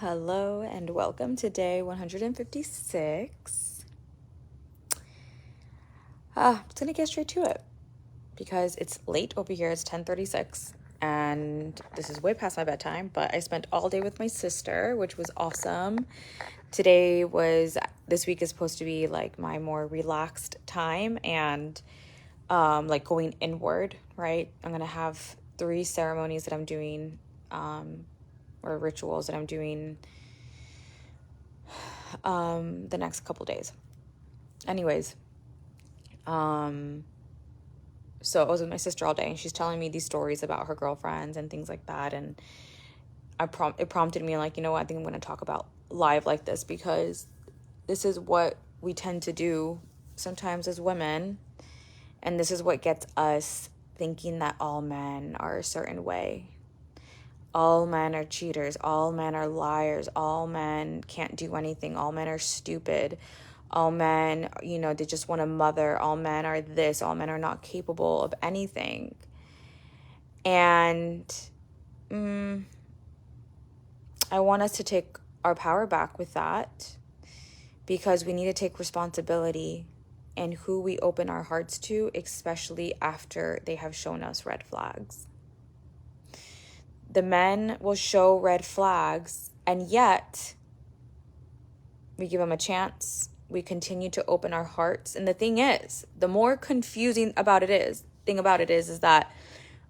Hello and welcome to day 156. I'm just gonna get straight to it because it's late over here. It's 10:36 and this is way past my bedtime, but I spent all day with my sister, which was awesome. This week is supposed to be like my more relaxed time and like going inward, right? I'm gonna have 3 ceremonies that I'm doing or rituals that I'm doing the next couple days. Anyways, so I was with my sister all day and she's telling me these stories about her girlfriends and things like that, and it prompted me, like, you know what, I think I'm going to talk about live like this because this is what we tend to do sometimes as women, and this is what gets us thinking that all men are a certain way. All men are cheaters. All men are liars. All men can't do anything. All men are stupid. All men, they just want a mother. All men are this. All men are not capable of anything. And I want us to take our power back with that, because we need to take responsibility in who we open our hearts to, especially after they have shown us red flags. The men will show red flags, and yet we give them a chance. We continue to open our hearts. And the thing is, the more confusing thing about it is that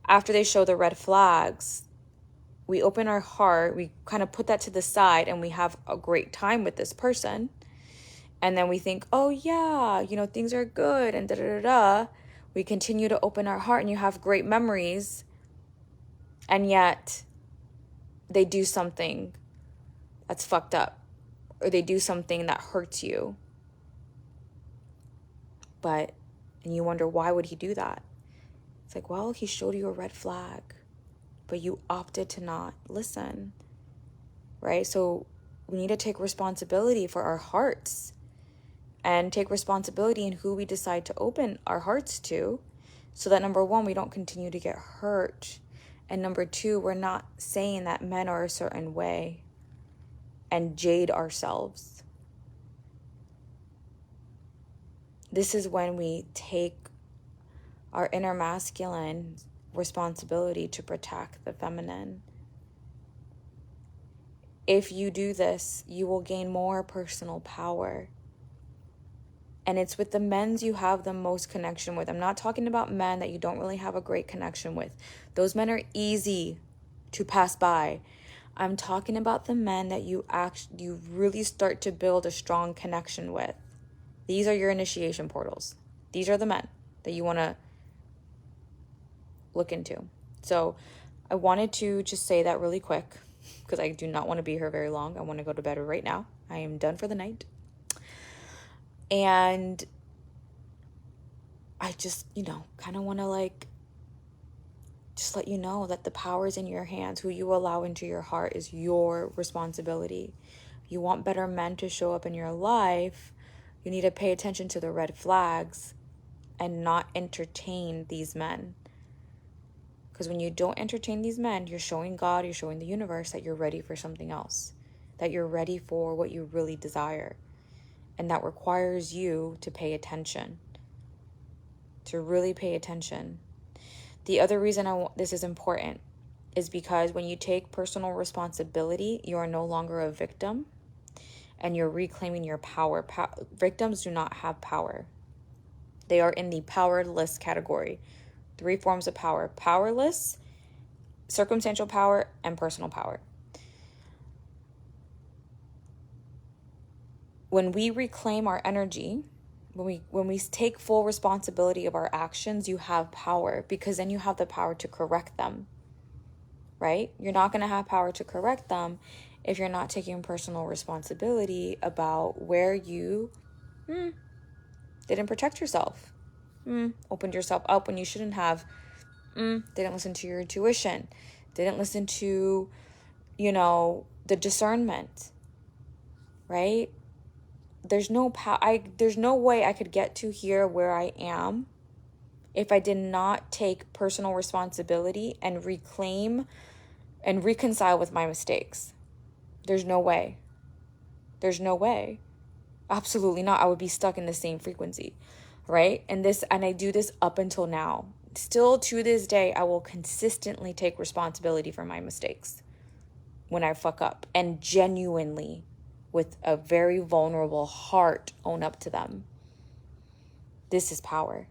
after they show the red flags, we open our heart, we kind of put that to the side, and we have a great time with this person. And then we think, oh yeah, things are good, and da-da-da-da. We continue to open our heart, and you have great memories. And yet they do something that's fucked up, or they do something that hurts you. And you wonder, why would he do that? It's like, well, he showed you a red flag, but you opted to not listen, right? So we need to take responsibility for our hearts and take responsibility in who we decide to open our hearts to, so that, number one, we don't continue to get hurt. And number two, we're not saying that men are a certain way and jade ourselves. This is when we take our inner masculine responsibility to protect the feminine. If you do this, you will gain more personal power. And it's with the men you have the most connection with. I'm not talking about men that you don't really have a great connection with. Those men are easy to pass by. I'm talking about the men that you really start to build a strong connection with. These are your initiation portals. These are the men that you want to look into. So I wanted to just say that really quick, because I do not want to be here very long. I want to go to bed right now. I am done for the night. And I just, kind of want to just let you know that the power is in your hands. Who you allow into your heart is your responsibility. You want better men to show up in your life, you need to pay attention to the red flags and not entertain these men. Because when you don't entertain these men, you're showing God, you're showing the universe that you're ready for something else, that you're ready for what you really desire. And that requires you to pay attention, to really pay attention. The other reason this is important is because when you take personal responsibility, you are no longer a victim and you're reclaiming your power. Victims do not have power. They are in the powerless category. 3 forms of power: powerless, circumstantial power, and personal power. When we reclaim our energy, when we take full responsibility of our actions, you have power, because then you have the power to correct them, right? You're not going to have power to correct them if you're not taking personal responsibility about where you didn't protect yourself, opened yourself up when you shouldn't have, didn't listen to your intuition, didn't listen to, the discernment, right? There's no way I could get to here where I am if I did not take personal responsibility and reclaim and reconcile with my mistakes. There's no way. There's no way. Absolutely not. I would be stuck in the same frequency, right? And I do this up until now. Still to this day, I will consistently take responsibility for my mistakes when I fuck up, and genuinely, with a very vulnerable heart, own up to them. This is power,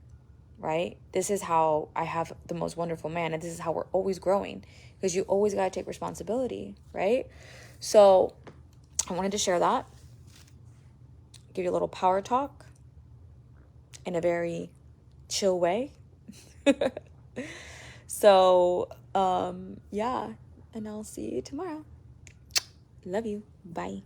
right? This is how I have the most wonderful man, and this is how we're always growing, because you always got to take responsibility, right? So I wanted to share that, give you a little power talk in a very chill way. So, yeah, and I'll see you tomorrow. Love you. Bye.